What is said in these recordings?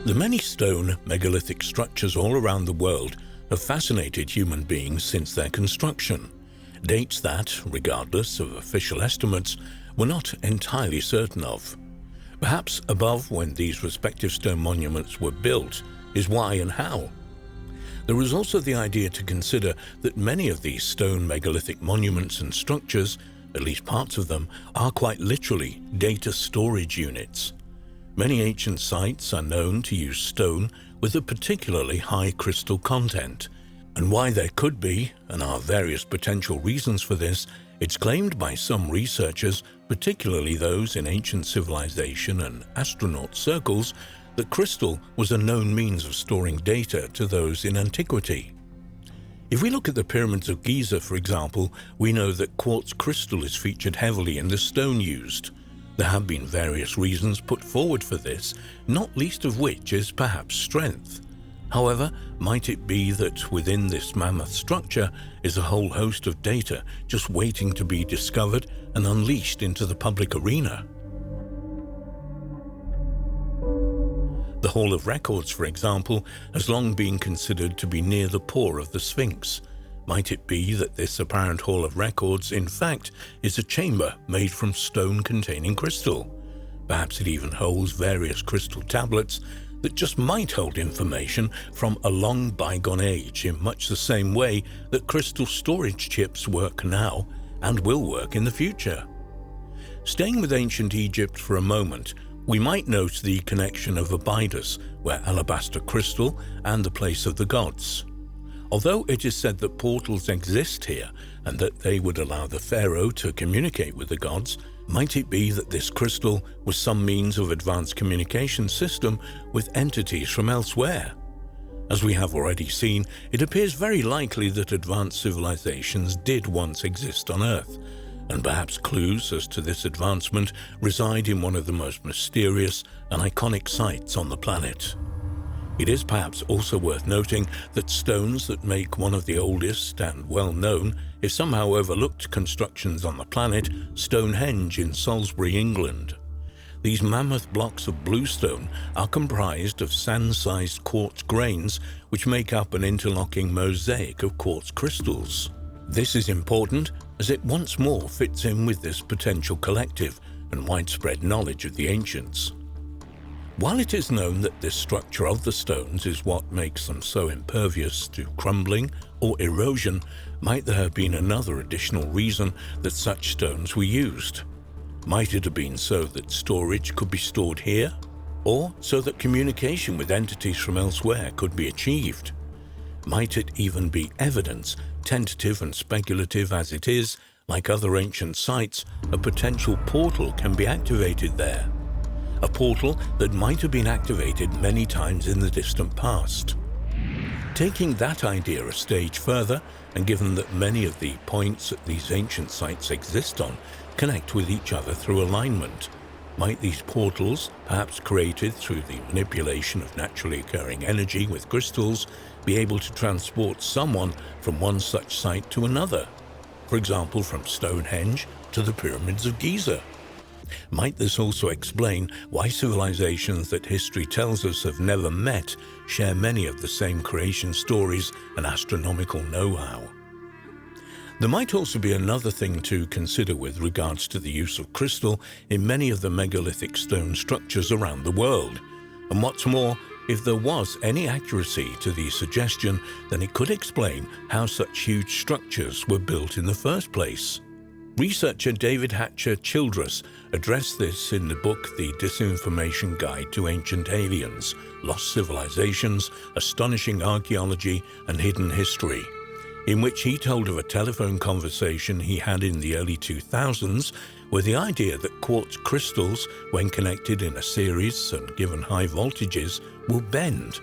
The many stone megalithic structures all around the world have fascinated human beings since their construction, dates that, regardless of official estimates, we're not entirely certain of. Perhaps above when these respective stone monuments were built is why and how. There is also the idea to consider that many of these stone megalithic monuments and structures, at least parts of them, are quite literally data storage units. Many ancient sites are known to use stone with a particularly high crystal content, and why there could be, and are various potential reasons for this, it's claimed by some researchers, particularly those in ancient civilization and astronaut circles, that crystal was a known means of storing data to those in antiquity. If we look at the pyramids of Giza, for example, we know that quartz crystal is featured heavily in the stone used. There have been various reasons put forward for this, not least of which is perhaps strength. However, might it be that within this mammoth structure is a whole host of data just waiting to be discovered and unleashed into the public arena? The Hall of Records, for example, has long been considered to be near the paw of the Sphinx. Might it be that this apparent Hall of Records, in fact, is a chamber made from stone containing crystal? Perhaps it even holds various crystal tablets that just might hold information from a long bygone age in much the same way that crystal storage chips work now and will work in the future. Staying with ancient Egypt for a moment, we might note the connection of Abydos, where alabaster crystal, and the place of the gods. Although it is said that portals exist here and that they would allow the pharaoh to communicate with the gods, might it be that this crystal was some means of advanced communication system with entities from elsewhere? As we have already seen, it appears very likely that advanced civilizations did once exist on Earth, and perhaps clues as to this advancement reside in one of the most mysterious and iconic sites on the planet. It is perhaps also worth noting that stones that make one of the oldest and well-known, if somehow overlooked, constructions on the planet, Stonehenge in Salisbury, England. These mammoth blocks of bluestone are comprised of sand-sized quartz grains which make up an interlocking mosaic of quartz crystals. This is important as it once more fits in with this potential collective and widespread knowledge of the ancients. While it is known that this structure of the stones is what makes them so impervious to crumbling or erosion, might there have been another additional reason that such stones were used? Might it have been so that storage could be stored here, or so that communication with entities from elsewhere could be achieved? Might it even be evidence, tentative and speculative as it is, like other ancient sites, a potential portal can be activated there? A portal that might have been activated many times in the distant past. Taking that idea a stage further, and given that many of the points that these ancient sites exist on connect with each other through alignment, might these portals, perhaps created through the manipulation of naturally occurring energy with crystals, be able to transport someone from one such site to another? For example, from Stonehenge to the pyramids of Giza. Might this also explain why civilizations that history tells us have never met share many of the same creation stories and astronomical know-how? There might also be another thing to consider with regards to the use of crystal in many of the megalithic stone structures around the world. And what's more, if there was any accuracy to the suggestion, then it could explain how such huge structures were built in the first place. Researcher David Hatcher Childress addressed this in the book The Disinformation Guide to Ancient Aliens, Lost Civilizations, Astonishing Archaeology and Hidden History, in which he told of a telephone conversation he had in the early 2000s where the idea that quartz crystals, when connected in a series and given high voltages, will bend.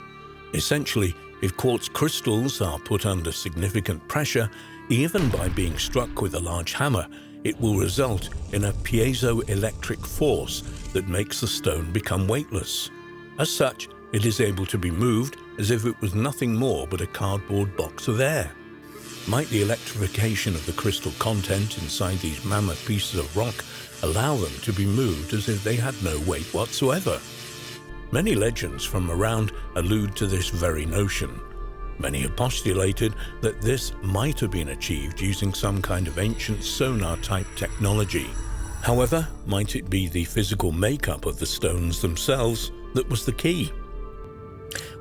Essentially, if quartz crystals are put under significant pressure, even by being struck with a large hammer, it will result in a piezoelectric force that makes the stone become weightless. As such, it is able to be moved as if it was nothing more but a cardboard box of air. Might the electrification of the crystal content inside these mammoth pieces of rock allow them to be moved as if they had no weight whatsoever? Many legends from around allude to this very notion. Many have postulated that this might have been achieved using some kind of ancient sonar-type technology. However, might it be the physical makeup of the stones themselves that was the key?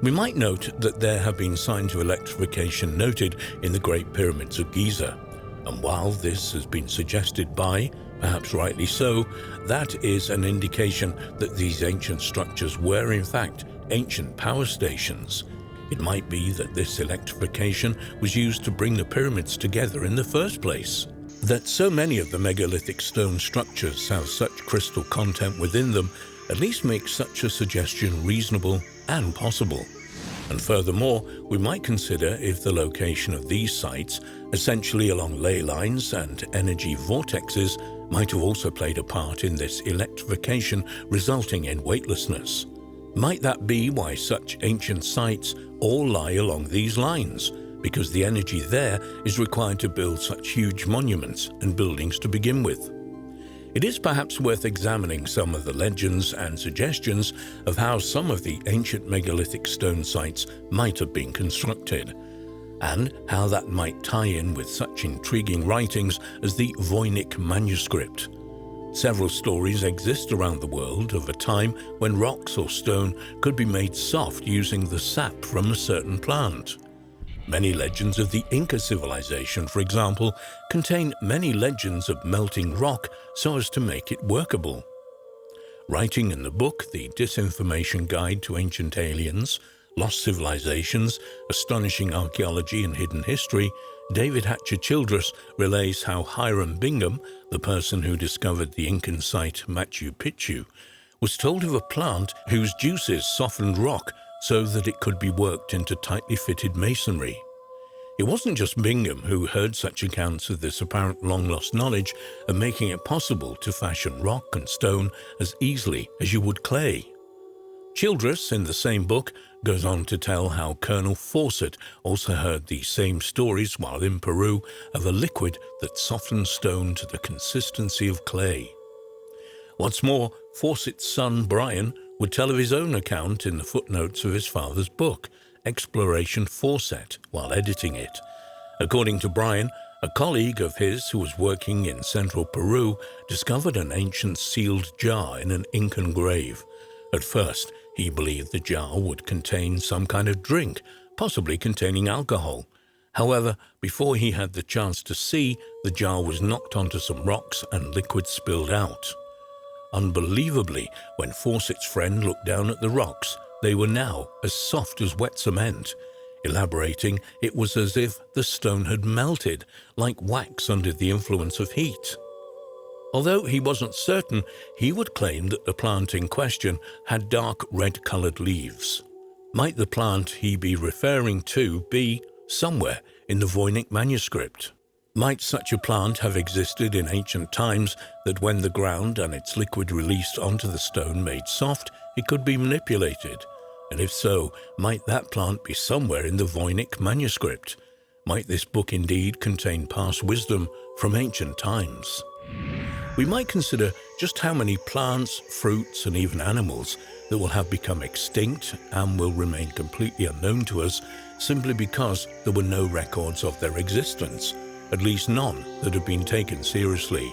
We might note that there have been signs of electrification noted in the Great Pyramids of Giza, and while this has been suggested by, perhaps rightly so, that is an indication that these ancient structures were in fact ancient power stations. It might be that this electrification was used to bring the pyramids together in the first place. That so many of the megalithic stone structures have such crystal content within them at least makes such a suggestion reasonable and possible. And furthermore, we might consider if the location of these sites, essentially along ley lines and energy vortexes, might have also played a part in this electrification resulting in weightlessness. Might that be why such ancient sites all lie along these lines? Because the energy there is required to build such huge monuments and buildings to begin with. It is perhaps worth examining some of the legends and suggestions of how some of the ancient megalithic stone sites might have been constructed, and how that might tie in with such intriguing writings as the Voynich manuscript. Several stories exist around the world of a time when rocks or stone could be made soft using the sap from a certain plant. Many legends of the Inca civilization, for example, contain many legends of melting rock so as to make it workable. Writing in the book The Disinformation Guide to Ancient Aliens, Lost Civilizations, Astonishing Archaeology and Hidden History, David Hatcher Childress relays how Hiram Bingham, the person who discovered the Incan site Machu Picchu, was told of a plant whose juices softened rock so that it could be worked into tightly fitted masonry. It wasn't just Bingham who heard such accounts of this apparent long-lost knowledge of making it possible to fashion rock and stone as easily as you would clay. Childress, in the same book, goes on to tell how Colonel Fawcett also heard these same stories while in Peru of a liquid that softened stone to the consistency of clay. What's more, Fawcett's son Brian would tell of his own account in the footnotes of his father's book, Exploration Fawcett, while editing it. According to Brian, a colleague of his who was working in central Peru discovered an ancient sealed jar in an Incan grave. At first, he believed the jar would contain some kind of drink, possibly containing alcohol. However, before he had the chance to see, the jar was knocked onto some rocks and liquid spilled out. Unbelievably, when Fawcett's friend looked down at the rocks, they were now as soft as wet cement. Elaborating, it was as if the stone had melted, like wax under the influence of heat. Although he wasn't certain, he would claim that the plant in question had dark red-colored leaves. Might the plant he be referring to be somewhere in the Voynich manuscript? Might such a plant have existed in ancient times that when the ground and its liquid released onto the stone made soft, it could be manipulated? And if so, might that plant be somewhere in the Voynich manuscript? Might this book indeed contain past wisdom from ancient times? We might consider just how many plants, fruits, and even animals that will have become extinct and will remain completely unknown to us simply because there were no records of their existence, at least none that have been taken seriously.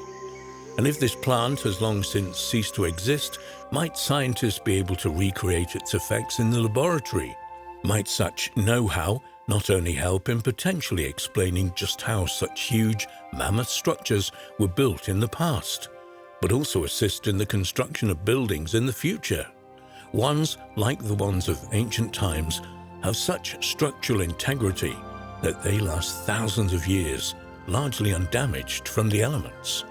And if this plant has long since ceased to exist, might scientists be able to recreate its effects in the laboratory? Might such know-how not only help in potentially explaining just how such huge, mammoth structures were built in the past, but also assist in the construction of buildings in the future? Ones, like the ones of ancient times, have such structural integrity that they last thousands of years, largely undamaged from the elements.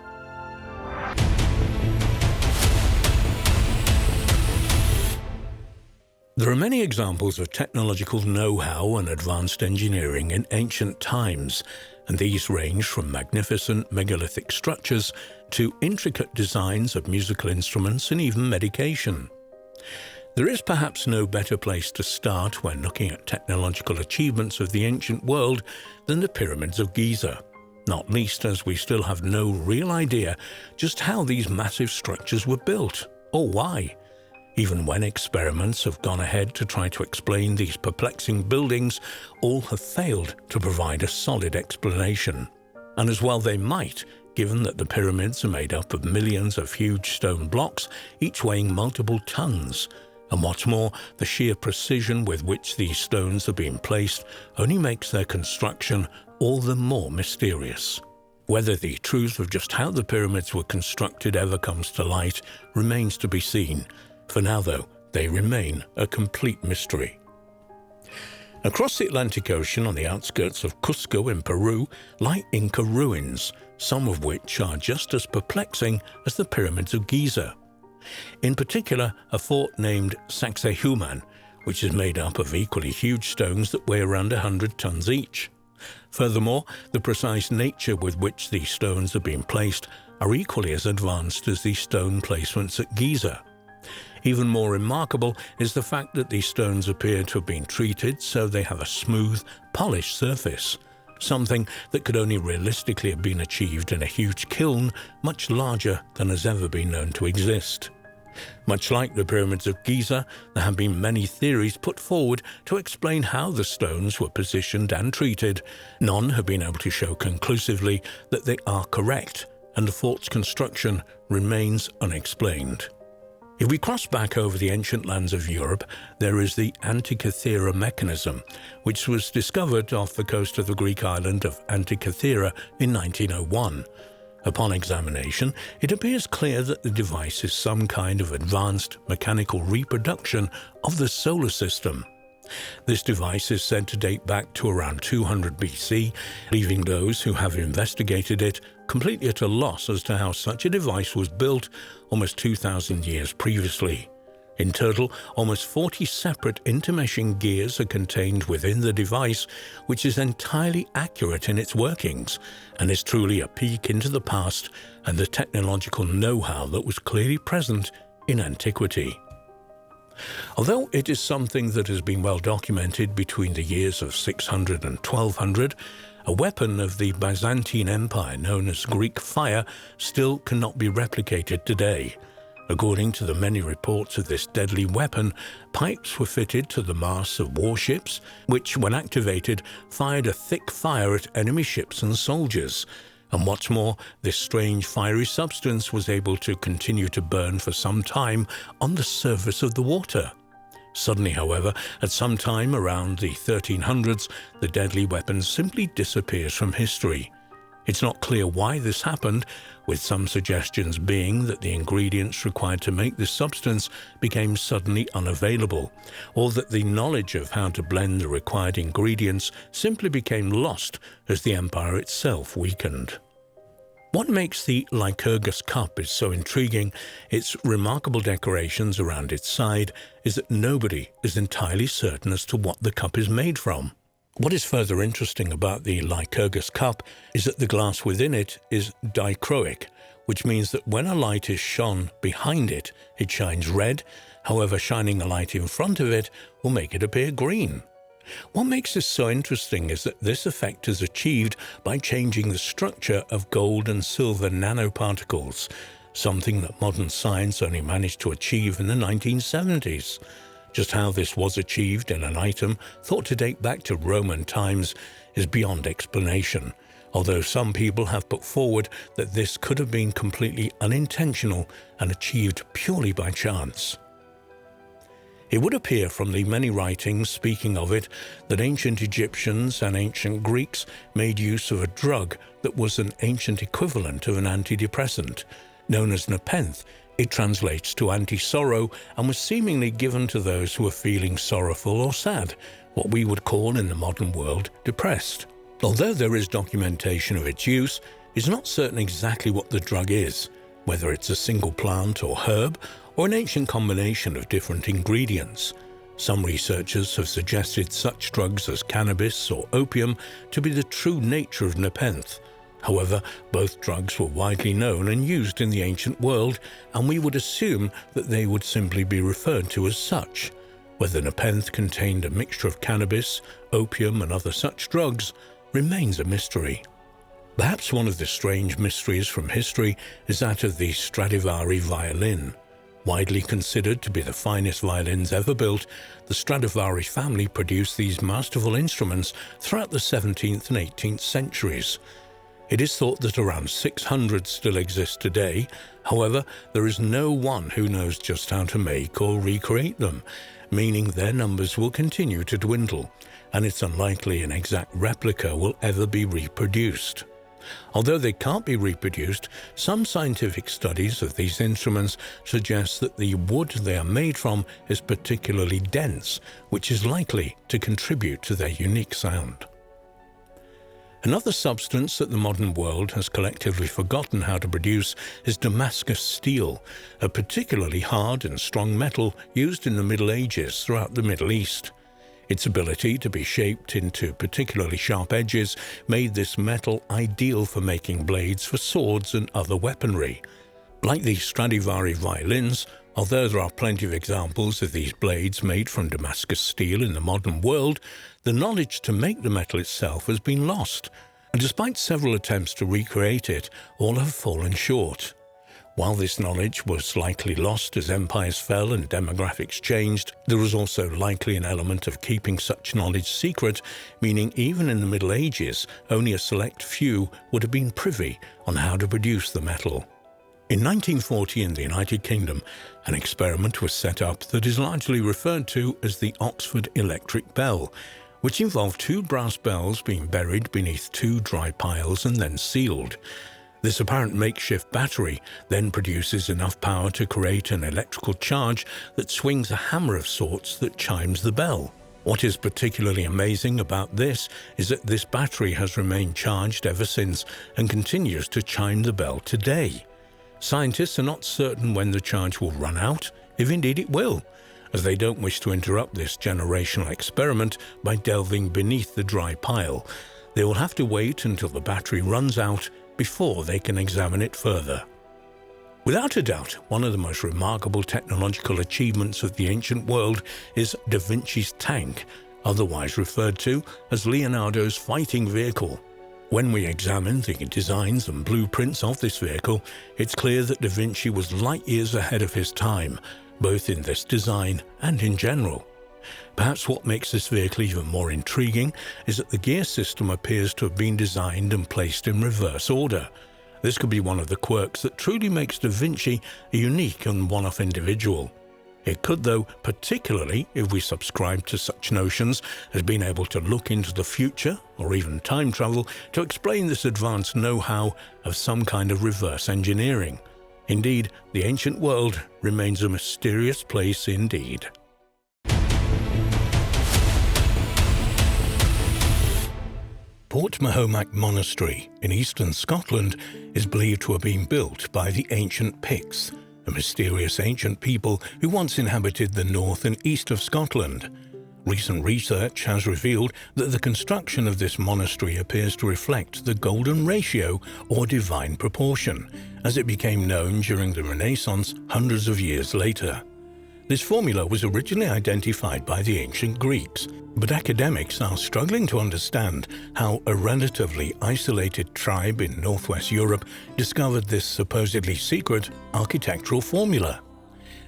There are many examples of technological know-how and advanced engineering in ancient times, and these range from magnificent megalithic structures to intricate designs of musical instruments and even medication. There is perhaps no better place to start when looking at technological achievements of the ancient world than the pyramids of Giza, not least as we still have no real idea just how these massive structures were built, or why. Even when experiments have gone ahead to try to explain these perplexing buildings, all have failed to provide a solid explanation. And as well they might, given that the pyramids are made up of millions of huge stone blocks, each weighing multiple tons. And what's more, the sheer precision with which these stones are being placed only makes their construction all the more mysterious. Whether the truth of just how the pyramids were constructed ever comes to light remains to be seen. For now, though, they remain a complete mystery. Across the Atlantic Ocean on the outskirts of Cusco in Peru lie Inca ruins, some of which are just as perplexing as the pyramids of Giza. In particular, a fort named Sacsayhuaman, which is made up of equally huge stones that weigh around 100 tons each. Furthermore, the precise nature with which these stones are being placed are equally as advanced as the stone placements at Giza. Even more remarkable is the fact that these stones appear to have been treated so they have a smooth, polished surface, something that could only realistically have been achieved in a huge kiln much larger than has ever been known to exist. Much like the pyramids of Giza, there have been many theories put forward to explain how the stones were positioned and treated. None have been able to show conclusively that they are correct, and the fort's construction remains unexplained. If we cross back over the ancient lands of Europe, there is the Antikythera mechanism, which was discovered off the coast of the Greek island of Antikythera in 1901. Upon examination, it appears clear that the device is some kind of advanced mechanical reproduction of the solar system. This device is said to date back to around 200 BC, leaving those who have investigated it completely at a loss as to how such a device was built almost 2,000 years previously. In total, almost 40 separate intermeshing gears are contained within the device, which is entirely accurate in its workings, and is truly a peek into the past and the technological know-how that was clearly present in antiquity. Although it is something that has been well documented between the years of 600 and 1200, a weapon of the Byzantine Empire known as Greek fire still cannot be replicated today. According to the many reports of this deadly weapon, pipes were fitted to the masts of warships, which, when activated, fired a thick fire at enemy ships and soldiers. And what's more, this strange fiery substance was able to continue to burn for some time on the surface of the water. Suddenly, however, at some time around the 1300s, the deadly weapon simply disappears from history. It's not clear why this happened, with some suggestions being that the ingredients required to make this substance became suddenly unavailable, or that the knowledge of how to blend the required ingredients simply became lost as the empire itself weakened. What makes the Lycurgus cup is so intriguing, its remarkable decorations around its side, is that nobody is entirely certain as to what the cup is made from. What is further interesting about the Lycurgus cup is that the glass within it is dichroic, which means that when a light is shone behind it, it shines red. However, shining a light in front of it will make it appear green. What makes this so interesting is that this effect is achieved by changing the structure of gold and silver nanoparticles, something that modern science only managed to achieve in the 1970s. Just how this was achieved in an item thought to date back to Roman times is beyond explanation, although some people have put forward that this could have been completely unintentional and achieved purely by chance. It would appear from the many writings speaking of it that ancient Egyptians and ancient Greeks made use of a drug that was an ancient equivalent of an antidepressant, known as nepenthe. It translates to anti-sorrow and was seemingly given to those who were feeling sorrowful or sad, what we would call in the modern world depressed. Although there is documentation of its use, it's not certain exactly what the drug is, whether it's a single plant or herb, or an ancient combination of different ingredients. Some researchers have suggested such drugs as cannabis or opium to be the true nature of nepenthe. However, both drugs were widely known and used in the ancient world, and we would assume that they would simply be referred to as such. Whether nepenthe contained a mixture of cannabis, opium, and other such drugs remains a mystery. Perhaps one of the strange mysteries from history is that of the Stradivari violin. Widely considered to be the finest violins ever built, the Stradivari family produced these masterful instruments throughout the 17th and 18th centuries. It is thought that around 600 still exist today. However, there is no one who knows just how to make or recreate them, meaning their numbers will continue to dwindle, and it's unlikely an exact replica will ever be reproduced. Although they can't be reproduced, some scientific studies of these instruments suggest that the wood they are made from is particularly dense, which is likely to contribute to their unique sound. Another substance that the modern world has collectively forgotten how to produce is Damascus steel, a particularly hard and strong metal used in the Middle Ages throughout the Middle East. Its ability to be shaped into particularly sharp edges made this metal ideal for making blades for swords and other weaponry. Like the Stradivari violins, although there are plenty of examples of these blades made from Damascus steel in the modern world, the knowledge to make the metal itself has been lost, and despite several attempts to recreate it, all have fallen short. While this knowledge was likely lost as empires fell and demographics changed, there was also likely an element of keeping such knowledge secret, meaning even in the Middle Ages, only a select few would have been privy on how to produce the metal. In 1940 in the United Kingdom, an experiment was set up that is largely referred to as the Oxford electric bell, which involved two brass bells being buried beneath two dry piles and then sealed. This apparent makeshift battery then produces enough power to create an electrical charge that swings a hammer of sorts that chimes the bell. What is particularly amazing about this is that this battery has remained charged ever since and continues to chime the bell today. Scientists are not certain when the charge will run out, if indeed it will, as they don't wish to interrupt this generational experiment by delving beneath the dry pile. They will have to wait until the battery runs out before they can examine it further. Without a doubt, one of the most remarkable technological achievements of the ancient world is Da Vinci's tank, otherwise referred to as Leonardo's fighting vehicle. When we examine the designs and blueprints of this vehicle, it's clear that Da Vinci was light years ahead of his time, both in this design and in general. Perhaps what makes this vehicle even more intriguing is that the gear system appears to have been designed and placed in reverse order. This could be one of the quirks that truly makes Da Vinci a unique and one-off individual. It could, though, particularly if we subscribe to such notions as being able to look into the future or even time travel to explain this advanced know-how of some kind of reverse engineering. Indeed, the ancient world remains a mysterious place indeed. Port Mahomac Monastery in eastern Scotland is believed to have been built by the ancient Picts, a mysterious ancient people who once inhabited the north and east of Scotland. Recent research has revealed that the construction of this monastery appears to reflect the golden ratio or divine proportion, as it became known during the Renaissance hundreds of years later. This formula was originally identified by the ancient Greeks, but academics are struggling to understand how a relatively isolated tribe in northwest Europe discovered this supposedly secret architectural formula.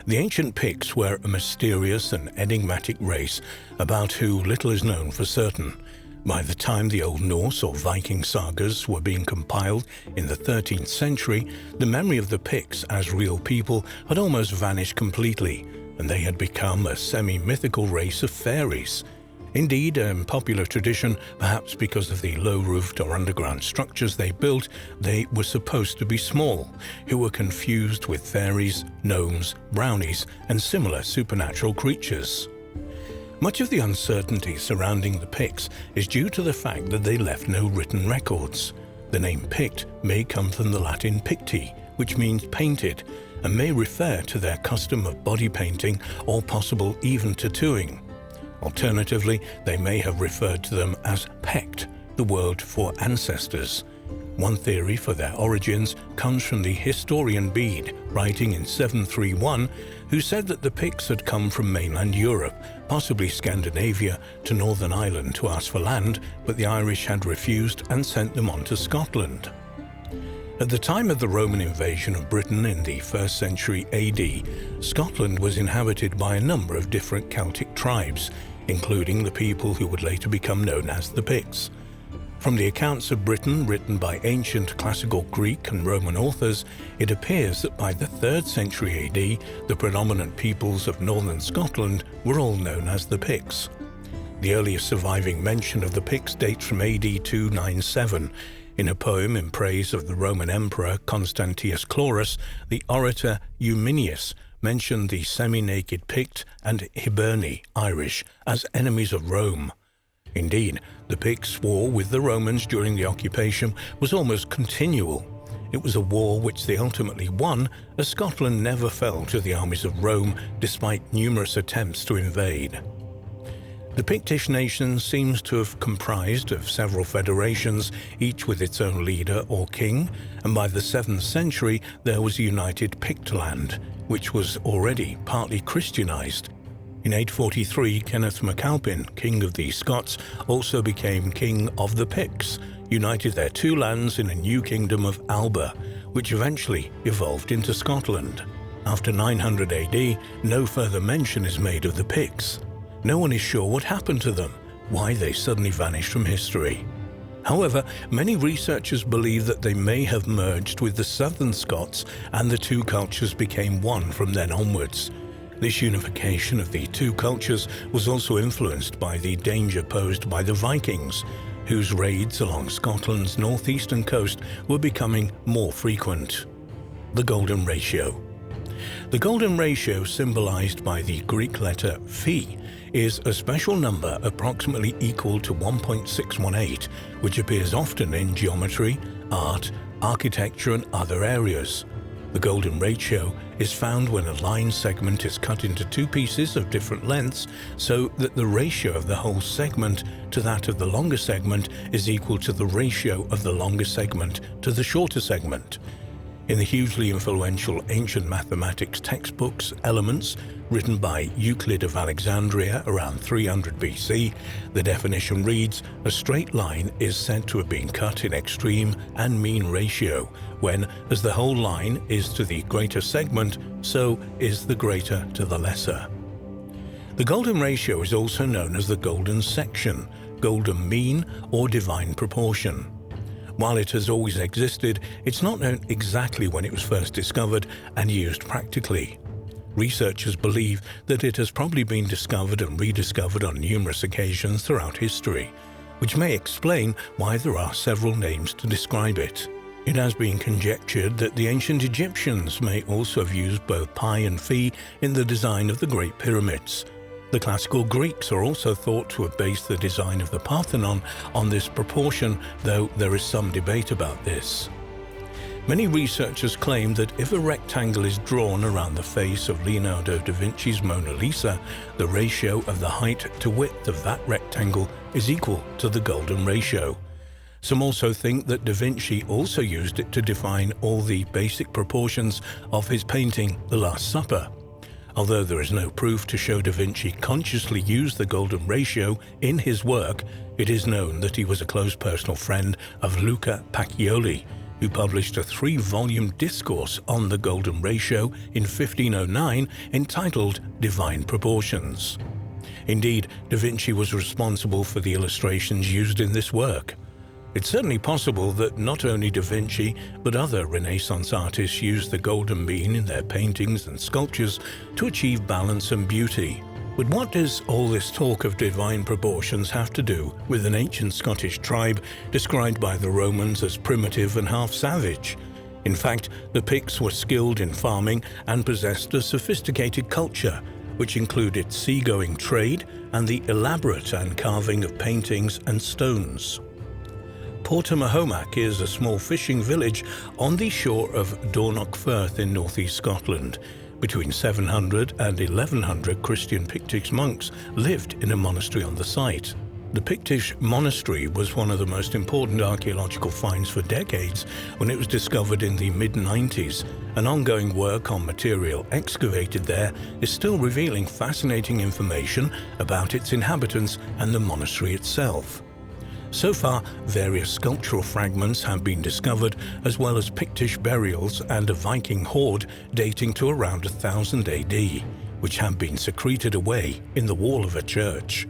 The ancient Picts were a mysterious and enigmatic race about who little is known for certain. By the time the Old Norse or Viking sagas were being compiled in the 13th century, the memory of the Picts as real people had almost vanished completely, and they had become a semi-mythical race of fairies. Indeed, in popular tradition, perhaps because of the low-roofed or underground structures they built, they were supposed to be small, who were confused with fairies, gnomes, brownies, and similar supernatural creatures. Much of the uncertainty surrounding the Picts is due to the fact that they left no written records. The name Pict may come from the Latin picti, which means painted, and may refer to their custom of body painting or possible even tattooing. Alternatively, they may have referred to them as Pect, the word for ancestors. One theory for their origins comes from the historian Bede, writing in 731, who said that the Picts had come from mainland Europe, possibly Scandinavia, to Northern Ireland to ask for land, but the Irish had refused and sent them on to Scotland. At the time of the Roman invasion of Britain in the 1st century AD, Scotland was inhabited by a number of different Celtic tribes, including the people who would later become known as the Picts. From the accounts of Britain written by ancient classical Greek and Roman authors, it appears that by the 3rd century AD, the predominant peoples of northern Scotland were all known as the Picts. The earliest surviving mention of the Picts dates from AD 297. In a poem in praise of the Roman Emperor Constantius Chlorus, the orator Eumenius mentioned the semi-naked Pict and Hiberni Irish as enemies of Rome. Indeed, the Picts' war with the Romans during the occupation was almost continual. It was a war which they ultimately won, as Scotland never fell to the armies of Rome despite numerous attempts to invade. The Pictish nation seems to have comprised of several federations, each with its own leader or king, and by the 7th century there was a united Pictland, which was already partly Christianized. In 843, Kenneth MacAlpin, king of the Scots, also became king of the Picts, united their two lands in a new kingdom of Alba, which eventually evolved into Scotland. After 900 AD, no further mention is made of the Picts. No one is sure what happened to them, why they suddenly vanished from history. However, many researchers believe that they may have merged with the southern Scots and the two cultures became one from then onwards. This unification of the two cultures was also influenced by the danger posed by the Vikings, whose raids along Scotland's northeastern coast were becoming more frequent. The Golden Ratio. The Golden Ratio, symbolized by the Greek letter phi, is a special number approximately equal to 1.618, which appears often in geometry, art, architecture, and other areas. The Golden Ratio is found when a line segment is cut into two pieces of different lengths, so that the ratio of the whole segment to that of the longer segment is equal to the ratio of the longer segment to the shorter segment. In the hugely influential ancient mathematics textbooks Elements, written by Euclid of Alexandria around 300 BC, the definition reads, "A straight line is said to have been cut in extreme and mean ratio, when, as the whole line is to the greater segment, so is the greater to the lesser." The Golden Ratio is also known as the Golden Section, Golden Mean, or Divine Proportion. While it has always existed, it's not known exactly when it was first discovered and used practically. Researchers believe that it has probably been discovered and rediscovered on numerous occasions throughout history, which may explain why there are several names to describe it. It has been conjectured that the ancient Egyptians may also have used both pi and phi in the design of the Great Pyramids. The classical Greeks are also thought to have based the design of the Parthenon on this proportion, though there is some debate about this. Many researchers claim that if a rectangle is drawn around the face of Leonardo da Vinci's Mona Lisa, the ratio of the height to width of that rectangle is equal to the Golden Ratio. Some also think that da Vinci also used it to define all the basic proportions of his painting The Last Supper. Although there is no proof to show da Vinci consciously used the Golden Ratio in his work, it is known that he was a close personal friend of Luca Pacioli, who published a 3-volume discourse on the Golden Ratio in 1509 entitled Divine Proportions. Indeed, da Vinci was responsible for the illustrations used in this work. It's certainly possible that not only da Vinci, but other Renaissance artists used the golden mean in their paintings and sculptures to achieve balance and beauty. But what does all this talk of divine proportions have to do with an ancient Scottish tribe described by the Romans as primitive and half-savage? In fact, the Picts were skilled in farming and possessed a sophisticated culture, which included seagoing trade and the elaborate carving of paintings and stones. Portamahomac is a small fishing village on the shore of Dornoch Firth in northeast Scotland. Between 700 and 1100 Christian Pictish monks lived in a monastery on the site. The Pictish monastery was one of the most important archaeological finds for decades when it was discovered in the mid-90s. An ongoing work on material excavated there is still revealing fascinating information about its inhabitants and the monastery itself. So far, various sculptural fragments have been discovered, as well as Pictish burials and a Viking hoard dating to around 1000 AD, which have been secreted away in the wall of a church.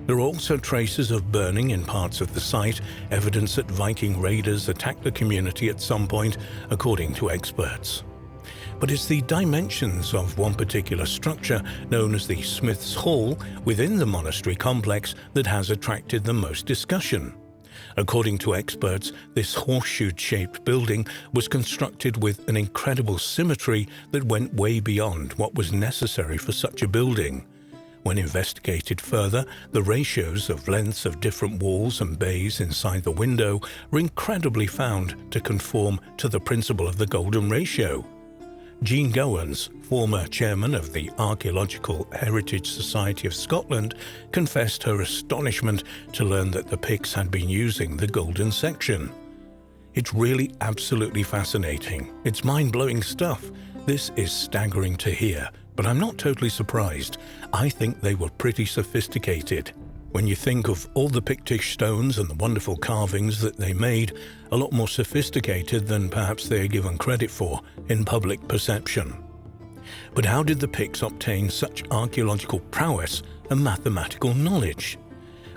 There are also traces of burning in parts of the site, evidence that Viking raiders attacked the community at some point, according to experts. But it's the dimensions of one particular structure, known as the Smith's Hall, within the monastery complex that has attracted the most discussion. According to experts, this horseshoe-shaped building was constructed with an incredible symmetry that went way beyond what was necessary for such a building. When investigated further, the ratios of lengths of different walls and bays inside the window were incredibly found to conform to the principle of the golden ratio. Jean Gowans, former chairman of the Archaeological Heritage Society of Scotland, confessed her astonishment to learn that the Picts had been using the golden section. It's really absolutely fascinating. It's mind-blowing stuff. This is staggering to hear, but I'm not totally surprised. I think they were pretty sophisticated. When you think of all the Pictish stones and the wonderful carvings that they made, a lot more sophisticated than perhaps they are given credit for in public perception. But how did the Picts obtain such archaeological prowess and mathematical knowledge?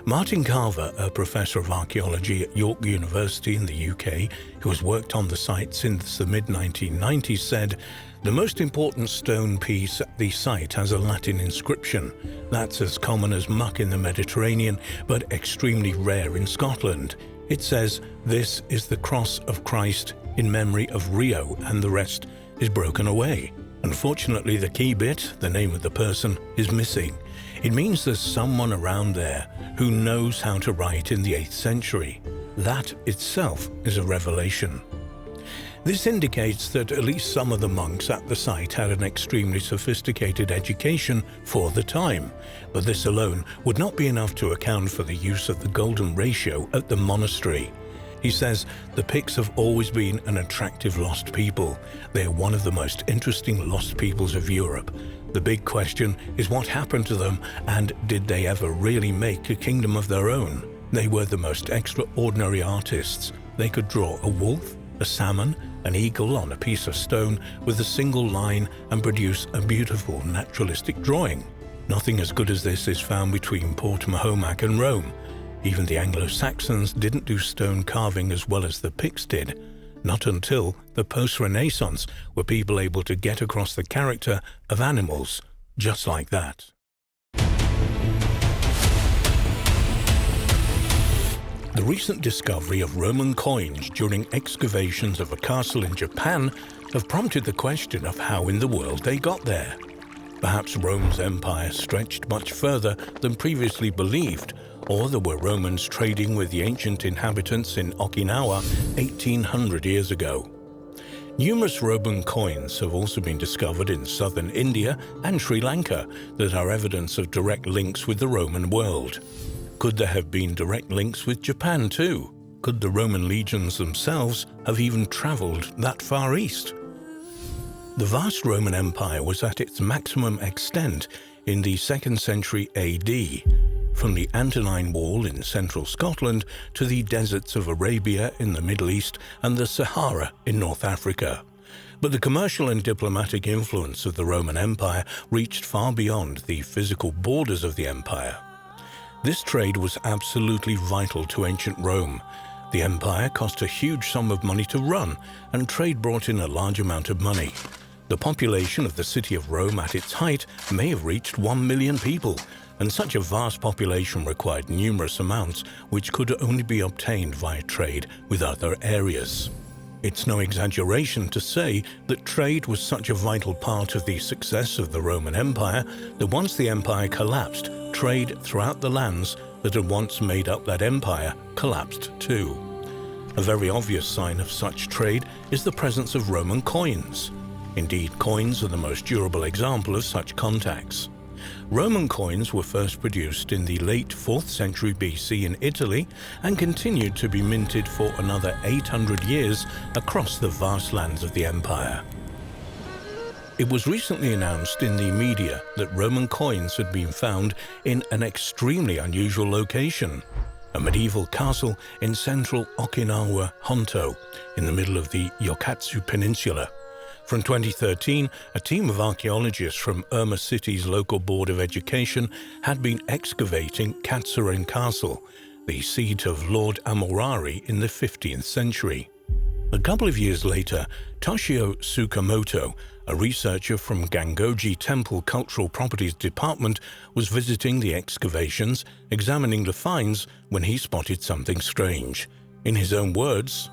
Martin Carver, a professor of archaeology at York University in the UK, who has worked on the site since the mid-1990s, said, "The most important stone piece at the site has a Latin inscription. That's as common as muck in the Mediterranean, but extremely rare in Scotland. It says, 'This is the cross of Christ in memory of Rio,' and the rest is broken away. Unfortunately, the key bit, the name of the person, is missing. It means there's someone around there who knows how to write in the 8th century. That itself is a revelation." This indicates that at least some of the monks at the site had an extremely sophisticated education for the time, but this alone would not be enough to account for the use of the golden ratio at the monastery. He says, "The Picts have always been an attractive lost people. They are one of the most interesting lost peoples of Europe. The big question is what happened to them, and did they ever really make a kingdom of their own? They were the most extraordinary artists. They could draw a wolf, a salmon, an eagle on a piece of stone with a single line and produce a beautiful naturalistic drawing. Nothing as good as this is found between Port Mahomac and Rome. Even the Anglo-Saxons didn't do stone carving as well as the Picts did. Not until the post-Renaissance were people able to get across the character of animals just like that." The recent discovery of Roman coins during excavations of a castle in Japan have prompted the question of how in the world they got there. Perhaps Rome's empire stretched much further than previously believed, or there were Romans trading with the ancient inhabitants in Okinawa 1800 years ago. Numerous Roman coins have also been discovered in southern India and Sri Lanka that are evidence of direct links with the Roman world. Could there have been direct links with Japan too? Could the Roman legions themselves have even traveled that far east? The vast Roman Empire was at its maximum extent in the 2nd century AD, from the Antonine Wall in central Scotland to the deserts of Arabia in the Middle East and the Sahara in North Africa. But the commercial and diplomatic influence of the Roman Empire reached far beyond the physical borders of the empire. This trade was absolutely vital to ancient Rome. The empire cost a huge sum of money to run, and trade brought in a large amount of money. The population of the city of Rome at its height may have reached 1 million people, and such a vast population required numerous amounts which could only be obtained via trade with other areas. It's no exaggeration to say that trade was such a vital part of the success of the Roman Empire that once the empire collapsed, trade throughout the lands that had once made up that empire collapsed too. A very obvious sign of such trade is the presence of Roman coins. Indeed, coins are the most durable example of such contacts. Roman coins were first produced in the late 4th century BC in Italy and continued to be minted for another 800 years across the vast lands of the empire. It was recently announced in the media that Roman coins had been found in an extremely unusual location. a medieval castle in central Okinawa, Honto, in the middle of the Yokatsu Peninsula. From 2013, a team of archaeologists from Irma City's local Board of Education had been excavating Katsuren Castle, the seat of Lord Amorari in the 15th century. A couple of years later, Toshio Tsukamoto, a researcher from Gangoji Temple Cultural Properties Department, was visiting the excavations, examining the finds, when he spotted something strange. In his own words,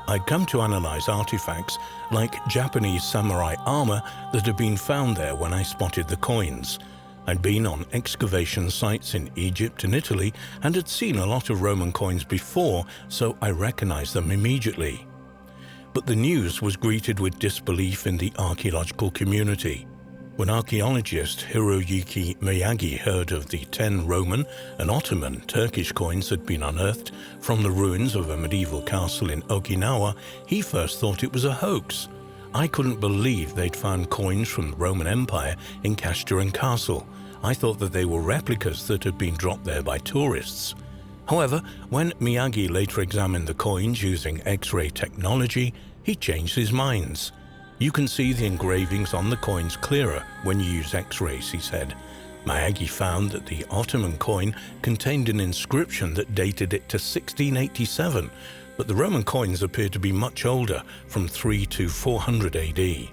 "I'd come to analyze artifacts like Japanese samurai armor that had been found there when I spotted the coins. I'd been on excavation sites in Egypt and Italy and had seen a lot of Roman coins before, so I recognized them immediately." But the news was greeted with disbelief in the archaeological community. When archaeologist Hiroyuki Miyagi heard of the 10 Roman and Ottoman Turkish coins had been unearthed from the ruins of a medieval castle in Okinawa, he first thought it was a hoax. "I couldn't believe they'd found coins from the Roman Empire in Katsuren Castle. I thought that they were replicas that had been dropped there by tourists." However, when Miyagi later examined the coins using X-ray technology, he changed his mind. "You can see the engravings on the coins clearer when you use X-rays," he said. Miyagi found that the Ottoman coin contained an inscription that dated it to 1687, but the Roman coins appear to be much older, from 3 to 400 AD.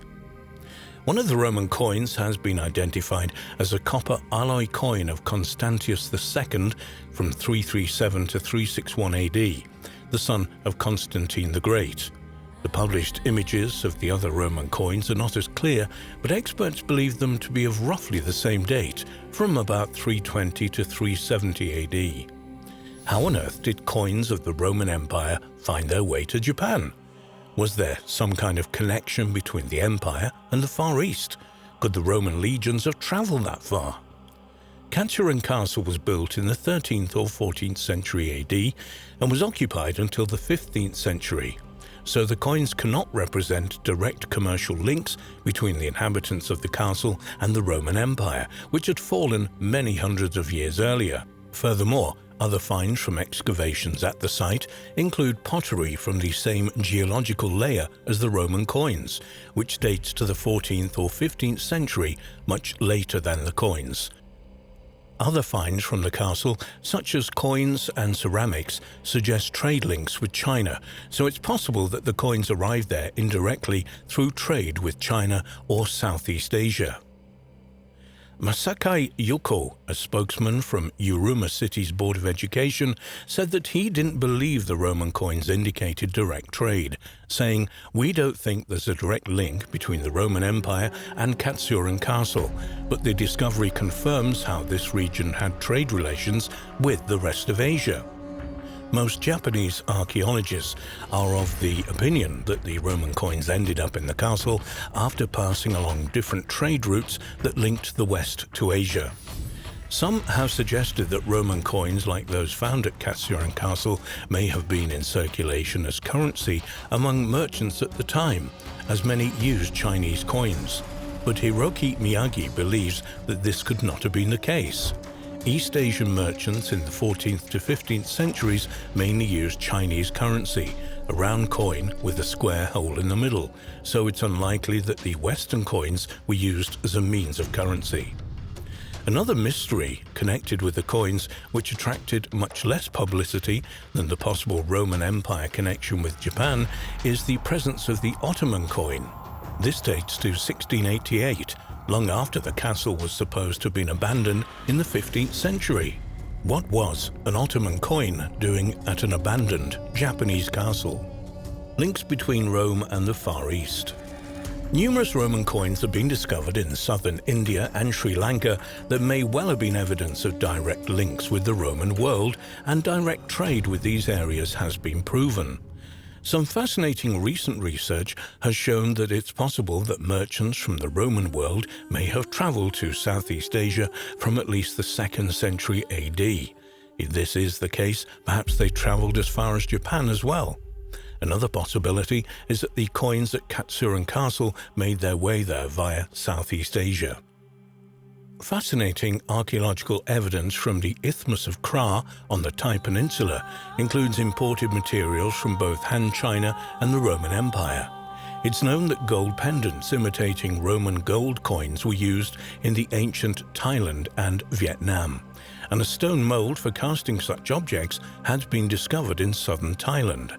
One of the Roman coins has been identified as a copper alloy coin of Constantius II from 337 to 361 AD, the son of Constantine the Great. The published images of the other Roman coins are not as clear, but experts believe them to be of roughly the same date, from about 320 to 370 AD. How on earth did coins of the Roman Empire find their way to Japan? Was there some kind of connection between the empire and the Far East? Could the Roman legions have traveled that far? Katsuren Castle was built in the 13th or 14th century AD and was occupied until the 15th century. So the coins cannot represent direct commercial links between the inhabitants of the castle and the Roman Empire, which had fallen many hundreds of years earlier. Furthermore, other finds from excavations at the site include pottery from the same geological layer as the Roman coins, which dates to the 14th or 15th century, much later than the coins. Other finds from the castle, such as coins and ceramics, suggest trade links with China, so it's possible that the coins arrived there indirectly through trade with China or Southeast Asia. Masakai Yuko, a spokesman from Uruma City's Board of Education, said that he didn't believe the Roman coins indicated direct trade, saying, "We don't think there's a direct link between the Roman Empire and Katsuren Castle, but the discovery confirms how this region had trade relations with the rest of Asia." Most Japanese archaeologists are of the opinion that the Roman coins ended up in the castle after passing along different trade routes that linked the West to Asia. Some have suggested that Roman coins like those found at Katsuren Castle may have been in circulation as currency among merchants at the time, as many used Chinese coins. But Hiroki Miyagi believes that this could not have been the case. East Asian merchants in the 14th to 15th centuries mainly used Chinese currency, a round coin with a square hole in the middle, so it's unlikely that the Western coins were used as a means of currency. Another mystery connected with the coins, which attracted much less publicity than the possible Roman Empire connection with Japan, is the presence of the Ottoman coin. This dates to 1688, long after the castle was supposed to have been abandoned in the 15th century. What was an Ottoman coin doing at an abandoned Japanese castle? Links between Rome and the Far East. Numerous Roman coins have been discovered in southern India and Sri Lanka that may well have been evidence of direct links with the Roman world, and direct trade with these areas has been proven. Some fascinating recent research has shown that it's possible that merchants from the Roman world may have traveled to Southeast Asia from at least the 2nd century AD. If this is the case, perhaps they traveled as far as Japan as well. Another possibility is that the coins at Katsuren Castle made their way there via Southeast Asia. Fascinating archaeological evidence from the Isthmus of Kra on the Thai Peninsula includes imported materials from both Han China and the Roman Empire. It's known that gold pendants imitating Roman gold coins were used in the ancient Thailand and Vietnam, and a stone mold for casting such objects had been discovered in southern Thailand.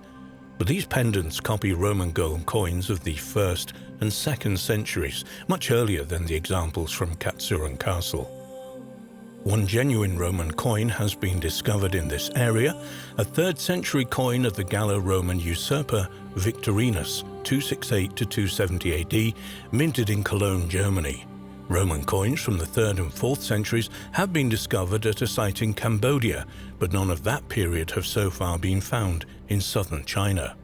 But these pendants copy Roman gold coins of the 1st and 2nd centuries, much earlier than the examples from Katsuran Castle. One genuine Roman coin has been discovered in this area, a 3rd century coin of the Gallo-Roman usurper Victorinus, 268 to 270 AD, minted in Cologne, Germany. Roman coins from the 3rd and 4th centuries have been discovered at a site in Cambodia, but none of that period have so far been found in southern China.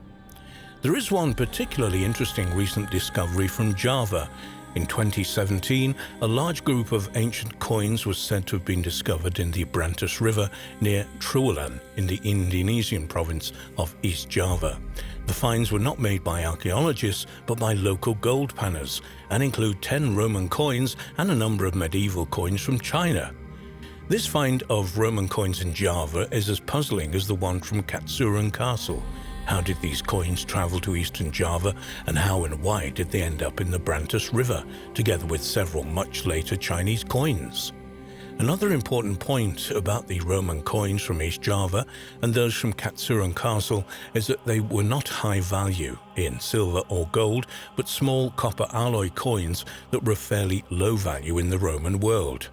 There is one particularly interesting recent discovery from Java. In 2017, a large group of ancient coins was said to have been discovered in the Brantas River near Trualan in the Indonesian province of East Java. The finds were not made by archaeologists but by local gold panners and include 10 Roman coins and a number of medieval coins from China. This find of Roman coins in Java is as puzzling as the one from Katsuran Castle. How did these coins travel to eastern Java, and how and why did they end up in the Brantas River, together with several much later Chinese coins? Another important point about the Roman coins from East Java and those from Katsuran Castle is that they were not high value in silver or gold, but small copper alloy coins that were fairly low value in the Roman world.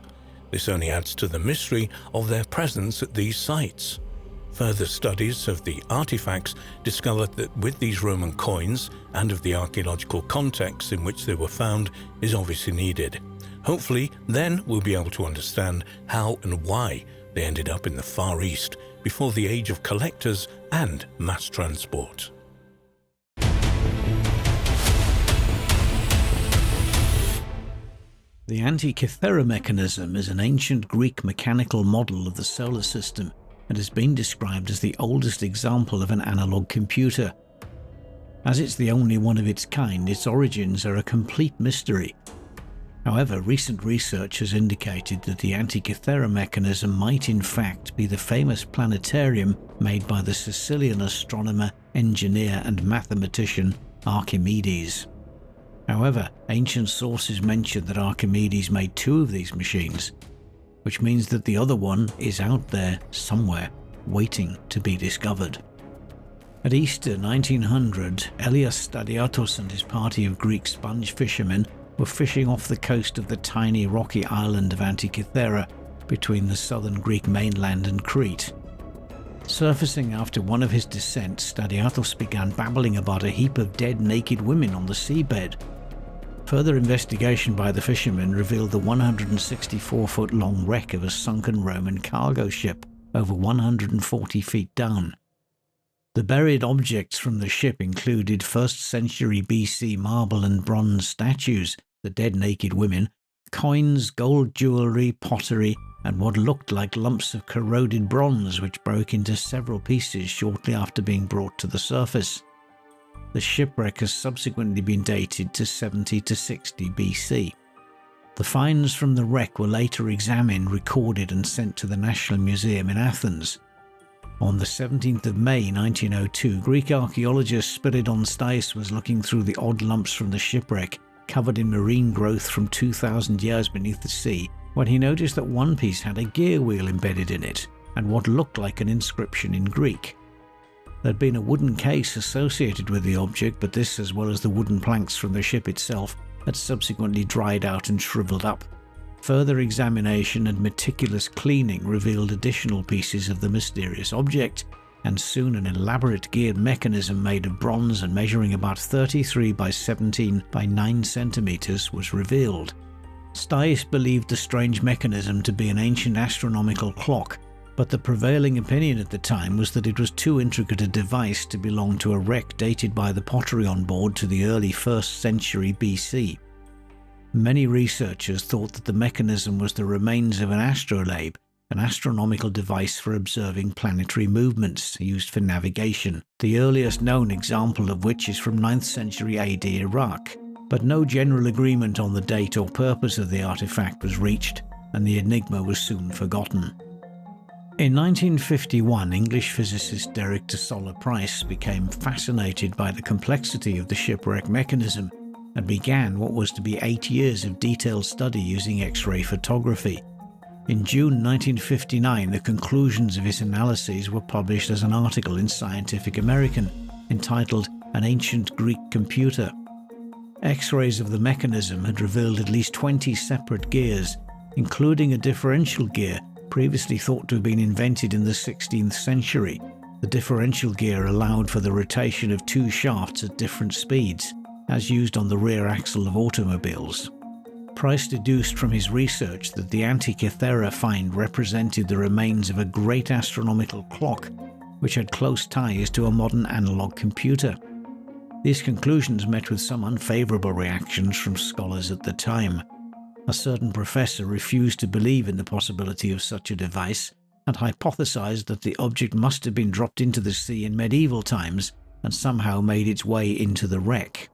This only adds to the mystery of their presence at these sites. Further studies of the artifacts discovered that with these Roman coins and of the archaeological context in which they were found is obviously needed. Hopefully, then we'll be able to understand how and why they ended up in the Far East before the age of collectors and mass transport. The Antikythera mechanism is an ancient Greek mechanical model of the solar system and has been described as the oldest example of an analog computer. As it's the only one of its kind, its origins are a complete mystery. However, recent research has indicated that the Antikythera mechanism might in fact be the famous planetarium made by the Sicilian astronomer, engineer and mathematician Archimedes. However, ancient sources mention that Archimedes made 2 of these machines, which means that the other one is out there somewhere, waiting to be discovered. At Easter 1900, Elias Stadiatos and his party of Greek sponge fishermen were fishing off the coast of the tiny rocky island of Antikythera between the southern Greek mainland and Crete. Surfacing after one of his descents, Stadiatos began babbling about a heap of dead naked women on the seabed. Further investigation by the fishermen revealed the 164-foot-long wreck of a sunken Roman cargo ship over 140 feet down. The buried objects from the ship included 1st century BC marble and bronze statues, the dead naked women, coins, gold jewellery, pottery, and what looked like lumps of corroded bronze which broke into several pieces shortly after being brought to the surface. The shipwreck has subsequently been dated to 70 to 60 BC. The finds from the wreck were later examined, recorded and sent to the National Museum in Athens. On the 17th of May 1902, Greek archaeologist Spiridon Stais was looking through the odd lumps from the shipwreck, covered in marine growth from 2,000 years beneath the sea, when he noticed that one piece had a gear wheel embedded in it, and what looked like an inscription in Greek. There had been a wooden case associated with the object, but this, as well as the wooden planks from the ship itself, had subsequently dried out and shriveled up. Further examination and meticulous cleaning revealed additional pieces of the mysterious object, and soon an elaborate geared mechanism made of bronze and measuring about 33 by 17 by 9 centimeters was revealed. Stais believed the strange mechanism to be an ancient astronomical clock, but the prevailing opinion at the time was that it was too intricate a device to belong to a wreck dated by the pottery on board to the early 1st century BC. Many researchers thought that the mechanism was the remains of an astrolabe, an astronomical device for observing planetary movements used for navigation, the earliest known example of which is from 9th century AD Iraq, but no general agreement on the date or purpose of the artifact was reached. and the enigma was soon forgotten. In 1951, English physicist Derek de Solla Price became fascinated by the complexity of the shipwreck mechanism and began what was to be 8 years of detailed study using X-ray photography. In June 1959, the conclusions of his analyses were published as an article in Scientific American, entitled An Ancient Greek Computer. X-rays of the mechanism had revealed at least 20 separate gears, including a differential gear previously thought to have been invented in the 16th century. The differential gear allowed for the rotation of two shafts at different speeds, as used on the rear axle of automobiles. Price deduced from his research that the Antikythera find represented the remains of a great astronomical clock, which had close ties to a modern analog computer. These conclusions met with some unfavorable reactions from scholars at the time. A certain professor refused to believe in the possibility of such a device and hypothesized that the object must have been dropped into the sea in medieval times and somehow made its way into the wreck.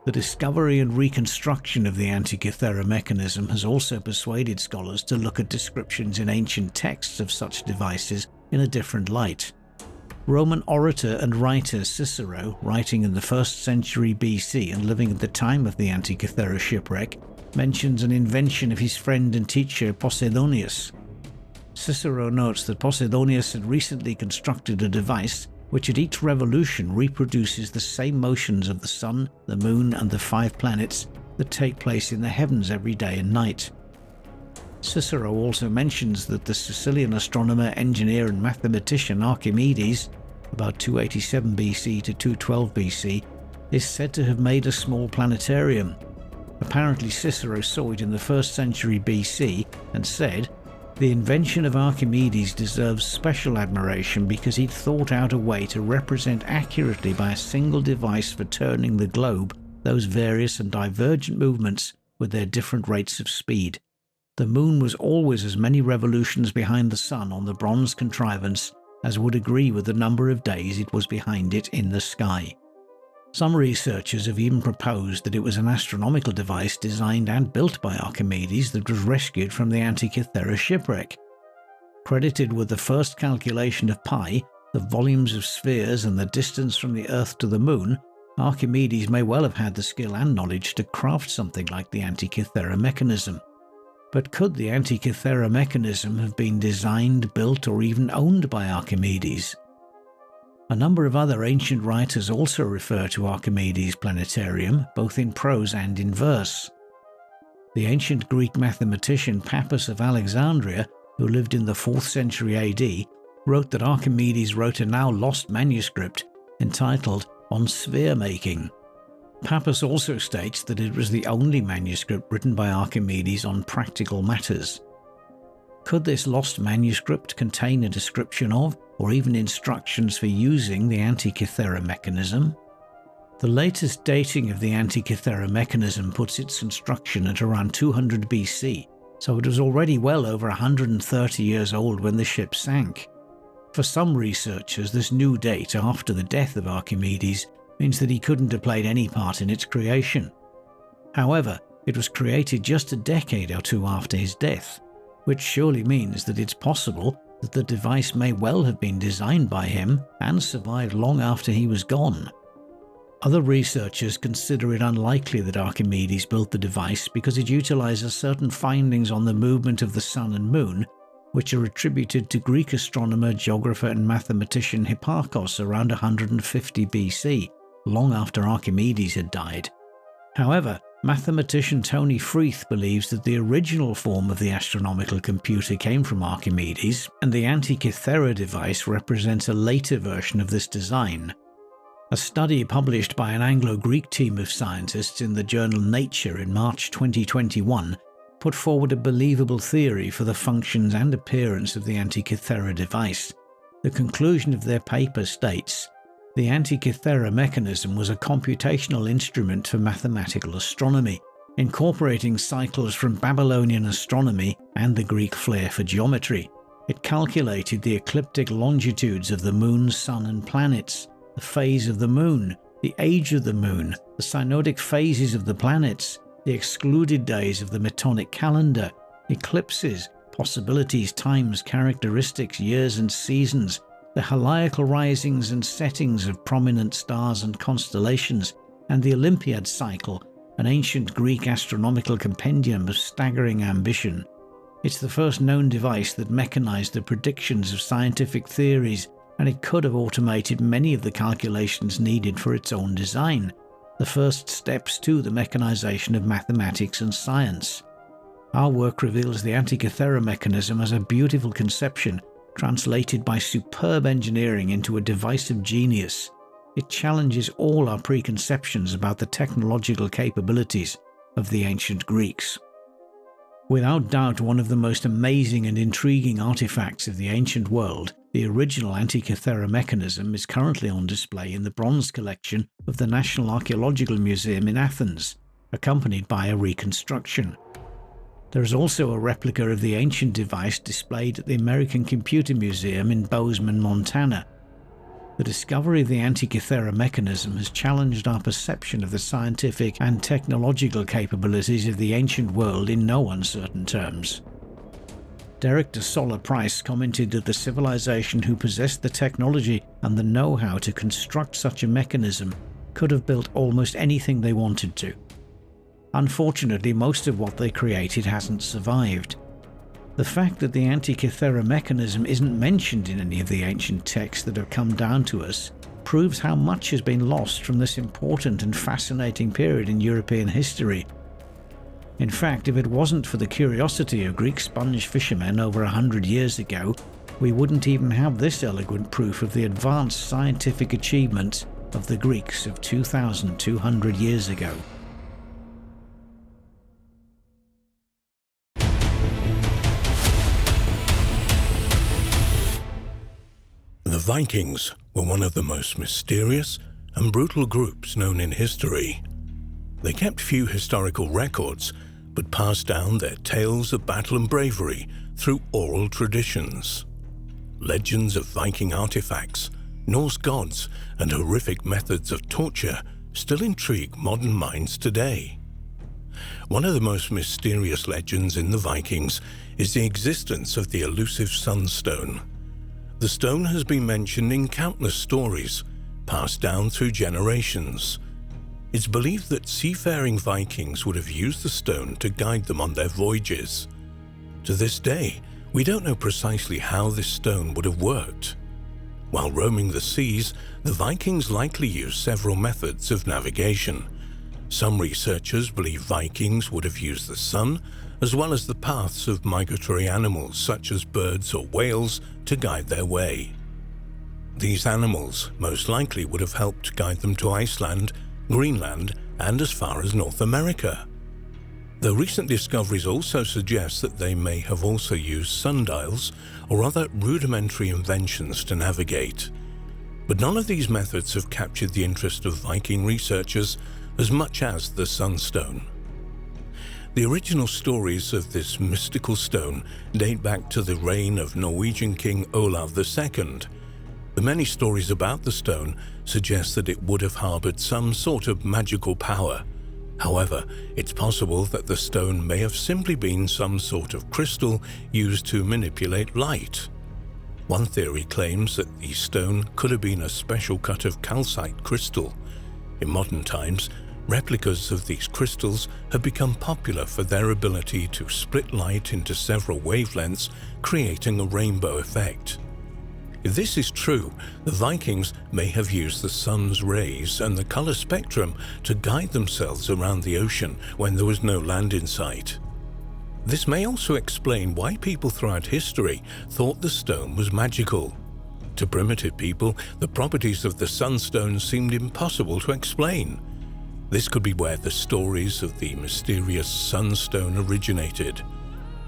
The discovery and reconstruction of the Antikythera mechanism has also persuaded scholars to look at descriptions in ancient texts of such devices in a different light. Roman orator and writer Cicero, writing in the 1st century BC and living at the time of the Antikythera shipwreck, mentions an invention of his friend and teacher Posidonius. Cicero notes that Posidonius had recently constructed a device which at each revolution reproduces the same motions of the sun, the moon, and the 5 planets that take place in the heavens every day and night. Cicero also mentions that the Sicilian astronomer, engineer, and mathematician Archimedes, about 287 BC to 212 BC, is said to have made a small planetarium. Apparently Cicero saw it in the 1st century BC and said, "The invention of Archimedes deserves special admiration because he'd thought out a way to represent accurately by a single device for turning the globe those various and divergent movements with their different rates of speed. The moon was always as many revolutions behind the sun on the bronze contrivance as would agree with the number of days it was behind it in the sky." Some researchers have even proposed that it was an astronomical device designed and built by Archimedes that was rescued from the Antikythera shipwreck. Credited with the first calculation of pi, the volumes of spheres and the distance from the Earth to the Moon, Archimedes may well have had the skill and knowledge to craft something like the Antikythera mechanism. But could the Antikythera mechanism have been designed, built, or even owned by Archimedes? A number of other ancient writers also refer to Archimedes' planetarium, both in prose and in verse. The ancient Greek mathematician Pappus of Alexandria, who lived in the 4th century AD, wrote that Archimedes wrote a now lost manuscript entitled On Sphere Making. Pappus also states that it was the only manuscript written by Archimedes on practical matters. Could this lost manuscript contain a description of, or even instructions for using, the Antikythera mechanism? The latest dating of the Antikythera mechanism puts its construction at around 200 BC, so it was already well over 130 years old when the ship sank. For some researchers, this new date after the death of Archimedes means that he couldn't have played any part in its creation. However, it was created just a decade or two after his death, which surely means that it's possible that the device may well have been designed by him and survived long after he was gone. Other researchers consider it unlikely that Archimedes built the device because it utilizes certain findings on the movement of the sun and moon, which are attributed to Greek astronomer, geographer, and mathematician Hipparchus around 150 BC, long after Archimedes had died. However, mathematician Tony Freeth believes that the original form of the astronomical computer came from Archimedes, and the Antikythera device represents a later version of this design. A study published by an Anglo-Greek team of scientists in the journal Nature in March 2021 put forward a believable theory for the functions and appearance of the Antikythera device. The conclusion of their paper states, "The Antikythera mechanism was a computational instrument for mathematical astronomy, incorporating cycles from Babylonian astronomy and the Greek flair for geometry. It calculated the ecliptic longitudes of the moon, sun, and planets, the phase of the moon, the age of the moon, the synodic phases of the planets, the excluded days of the Metonic calendar, eclipses, possibilities, times, characteristics, years and seasons, the heliacal risings and settings of prominent stars and constellations, and the Olympiad cycle, an ancient Greek astronomical compendium of staggering ambition. It's the first known device that mechanized the predictions of scientific theories, and it could have automated many of the calculations needed for its own design, the first steps to the mechanization of mathematics and science. Our work reveals the Antikythera mechanism as a beautiful conception, translated by superb engineering into a device of genius. It challenges all our preconceptions about the technological capabilities of the ancient Greeks. Without doubt, one of the most amazing and intriguing artifacts of the ancient world, the original Antikythera mechanism is currently on display in the bronze collection of the National Archaeological Museum in Athens, accompanied by a reconstruction. There is also a replica of the ancient device displayed at the American Computer Museum in Bozeman, Montana. The discovery of the Antikythera mechanism has challenged our perception of the scientific and technological capabilities of the ancient world in no uncertain terms. Derek de Solla Price commented that the civilization who possessed the technology and the know-how to construct such a mechanism could have built almost anything they wanted to. Unfortunately, most of what they created hasn't survived. The fact that the Antikythera mechanism isn't mentioned in any of the ancient texts that have come down to us proves how much has been lost from this important and fascinating period in European history. In fact, if it wasn't for the curiosity of Greek sponge fishermen over 100 years ago, we wouldn't even have this eloquent proof of the advanced scientific achievements of the Greeks of 2,200 years ago. The Vikings were one of the most mysterious and brutal groups known in history. They kept few historical records, but passed down their tales of battle and bravery through oral traditions. Legends of Viking artifacts, Norse gods, and horrific methods of torture still intrigue modern minds today. One of the most mysterious legends in the Vikings is the existence of the elusive sunstone. The stone has been mentioned in countless stories, passed down through generations. It's believed that seafaring Vikings would have used the stone to guide them on their voyages. To this day, we don't know precisely how this stone would have worked. While roaming the seas, the Vikings likely used several methods of navigation. Some researchers believe Vikings would have used the sun, as well as the paths of migratory animals such as birds or whales to guide their way. These animals most likely would have helped guide them to Iceland, Greenland, and as far as North America. Though recent discoveries also suggest that they may have also used sundials or other rudimentary inventions to navigate. But none of these methods have captured the interest of Viking researchers as much as the sunstone. The original stories of this mystical stone date back to the reign of Norwegian King Olav II. The many stories about the stone suggest that it would have harbored some sort of magical power. However, it's possible that the stone may have simply been some sort of crystal used to manipulate light. One theory claims that the stone could have been a special cut of calcite crystal. In modern times, replicas of these crystals have become popular for their ability to split light into several wavelengths, creating a rainbow effect. If this is true, the Vikings may have used the sun's rays and the color spectrum to guide themselves around the ocean when there was no land in sight. This may also explain why people throughout history thought the stone was magical. To primitive people, the properties of the sunstone seemed impossible to explain. This could be where the stories of the mysterious sunstone originated.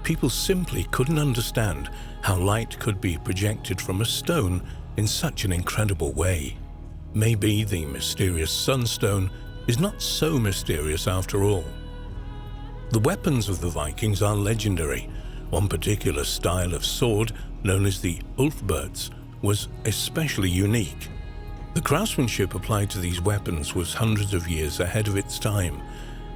People simply couldn't understand how light could be projected from a stone in such an incredible way. Maybe the mysterious sunstone is not so mysterious after all. The weapons of the Vikings are legendary. One particular style of sword, known as the ulfberts, was especially unique. The craftsmanship applied to these weapons was hundreds of years ahead of its time.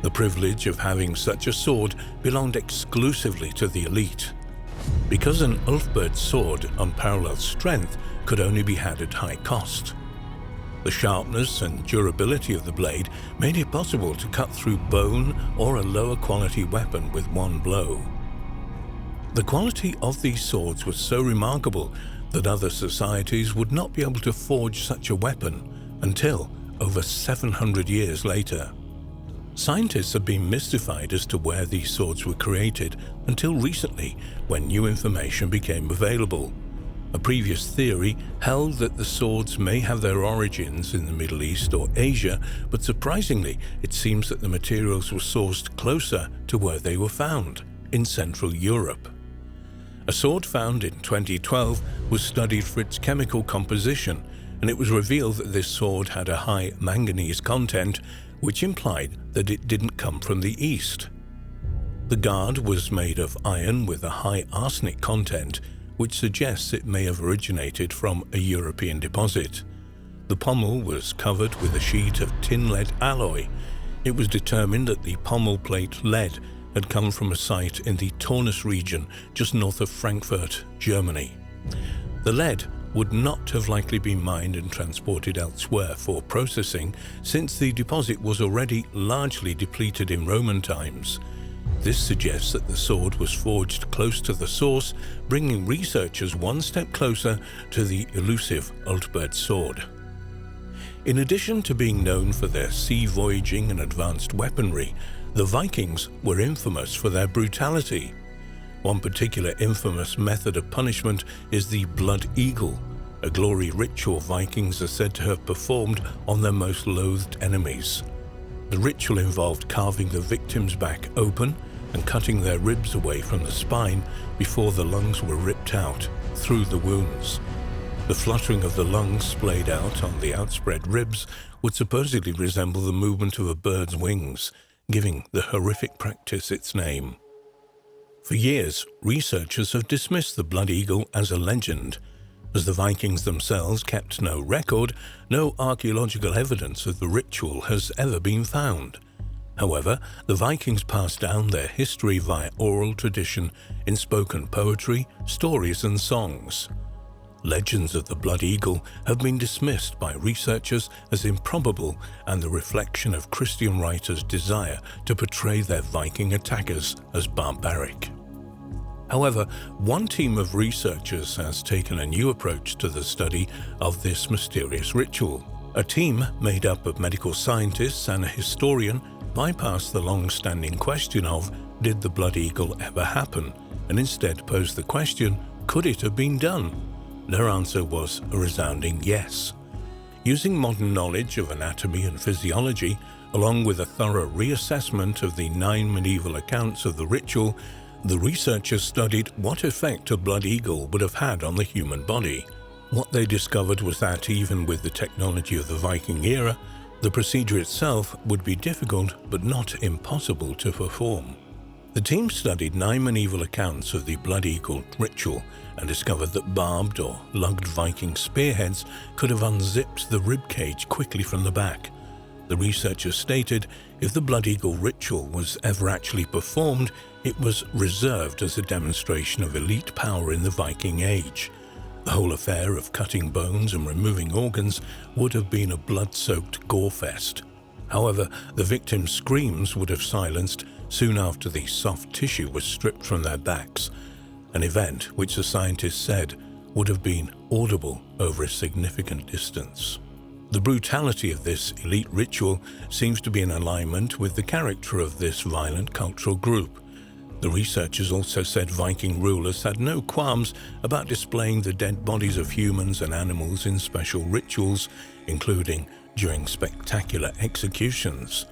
The privilege of having such a sword belonged exclusively to the elite. Because an Ulfberht sword, unparalleled strength, could only be had at high cost. The sharpness and durability of the blade made it possible to cut through bone or a lower quality weapon with one blow. The quality of these swords was so remarkable that other societies would not be able to forge such a weapon until over 700 years later. Scientists have been mystified as to where these swords were created until recently, when new information became available. A previous theory held that the swords may have their origins in the Middle East or Asia, but surprisingly, it seems that the materials were sourced closer to where they were found, in Central Europe. A sword found in 2012 was studied for its chemical composition, and it was revealed that this sword had a high manganese content, which implied that it didn't come from the East. The guard was made of iron with a high arsenic content, which suggests it may have originated from a European deposit. The pommel was covered with a sheet of tin-lead alloy. It was determined that the pommel plate lead had come from a site in the Taunus region just north of Frankfurt, Germany. The lead would not have likely been mined and transported elsewhere for processing, since the deposit was already largely depleted in Roman times. This suggests that the sword was forged close to the source, bringing researchers one step closer to the elusive Ulfberht sword. In addition to being known for their sea voyaging and advanced weaponry, the Vikings were infamous for their brutality. One particular infamous method of punishment is the blood eagle, a glory ritual Vikings are said to have performed on their most loathed enemies. The ritual involved carving the victim's back open and cutting their ribs away from the spine before the lungs were ripped out through the wounds. The fluttering of the lungs splayed out on the outspread ribs would supposedly resemble the movement of a bird's wings, giving the horrific practice its name. For years, researchers have dismissed the blood eagle as a legend. As the Vikings themselves kept no record, no archaeological evidence of the ritual has ever been found. However, the Vikings passed down their history via oral tradition in spoken poetry, stories, and songs. Legends of the blood eagle have been dismissed by researchers as improbable and the reflection of Christian writers' desire to portray their Viking attackers as barbaric. However, one team of researchers has taken a new approach to the study of this mysterious ritual. A team made up of medical scientists and a historian bypassed the long-standing question of, did the blood eagle ever happen, and instead posed the question, could it have been done? Their answer was a resounding yes. Using modern knowledge of anatomy and physiology, along with a thorough reassessment of the 9 medieval accounts of the ritual, the researchers studied what effect a blood eagle would have had on the human body. What they discovered was that even with the technology of the Viking era, the procedure itself would be difficult but not impossible to perform. The team studied 9 medieval accounts of the blood eagle ritual and discovered that barbed or lugged Viking spearheads could have unzipped the ribcage quickly from the back. The researchers stated if the blood eagle ritual was ever actually performed, it was reserved as a demonstration of elite power in the Viking Age. The whole affair of cutting bones and removing organs would have been a blood-soaked gore-fest. However, the victims' screams would have silenced soon after the soft tissue was stripped from their backs, an event which the scientists said would have been audible over a significant distance. The brutality of this elite ritual seems to be in alignment with the character of this violent cultural group. The researchers also said Viking rulers had no qualms about displaying the dead bodies of humans and animals in special rituals, including during spectacular executions.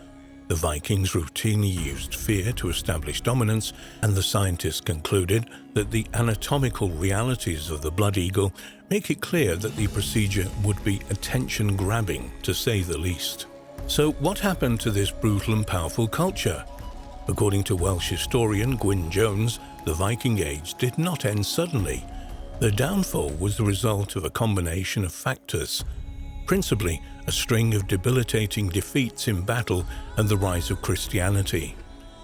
The Vikings routinely used fear to establish dominance, and the scientists concluded that the anatomical realities of the blood eagle make it clear that the procedure would be attention-grabbing, to say the least. So what happened to this brutal and powerful culture? According to Welsh historian Gwyn Jones, the Viking Age did not end suddenly. Their downfall was the result of a combination of factors. principally a string of debilitating defeats in battle and the rise of Christianity.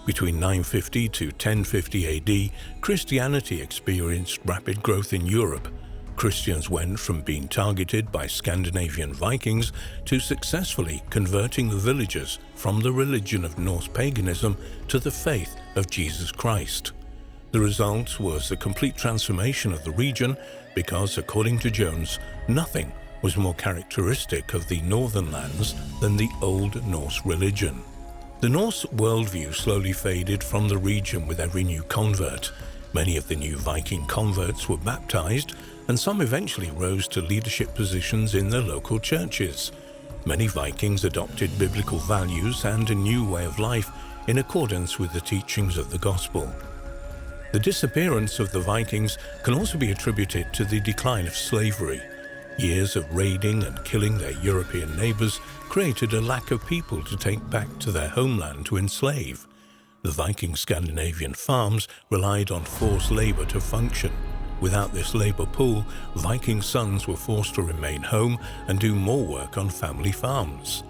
Between 950 to 1050 AD, Christianity experienced rapid growth in Europe. Christians went from being targeted by Scandinavian Vikings to successfully converting the villagers from the religion of Norse paganism to the faith of Jesus Christ. The result was a complete transformation of the region because, according to Jones, nothing was more characteristic of the northern lands than the Old Norse religion. The Norse worldview slowly faded from the region with every new convert. Many of the new Viking converts were baptized, and some eventually rose to leadership positions in their local churches. Many Vikings adopted biblical values and a new way of life in accordance with the teachings of the gospel. The disappearance of the Vikings can also be attributed to the decline of slavery. Years of raiding and killing their European neighbors created a lack of people to take back to their homeland to enslave. The Viking Scandinavian farms relied on forced labor to function. Without this labor pool, Viking sons were forced to remain home and do more work on family farms.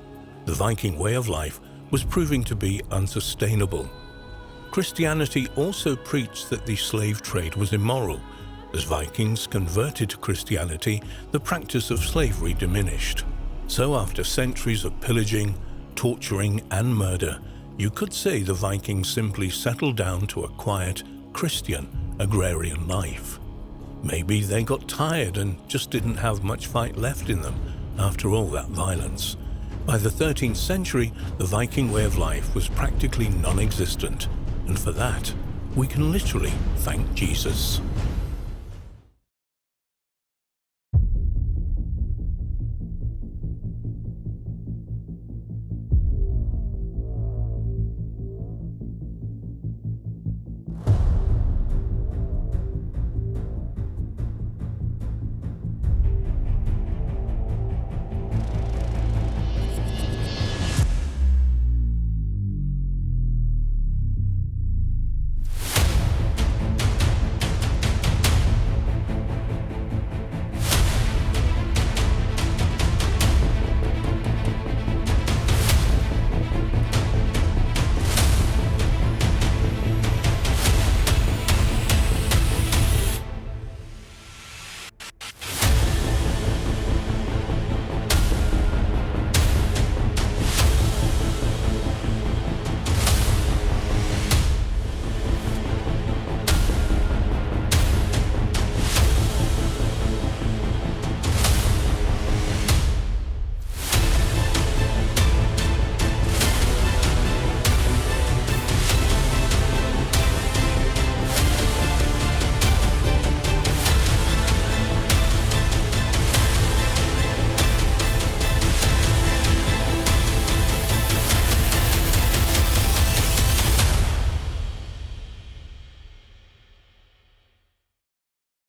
The Viking way of life was proving to be unsustainable. Christianity also preached that the slave trade was immoral. As Vikings converted to Christianity, the practice of slavery diminished. So after centuries of pillaging, torturing, and murder, you could say the Vikings simply settled down to a quiet, Christian, agrarian life. Maybe they got tired and just didn't have much fight left in them after all that violence. By the 13th century, the Viking way of life was practically non-existent, and for that, we can literally thank Jesus.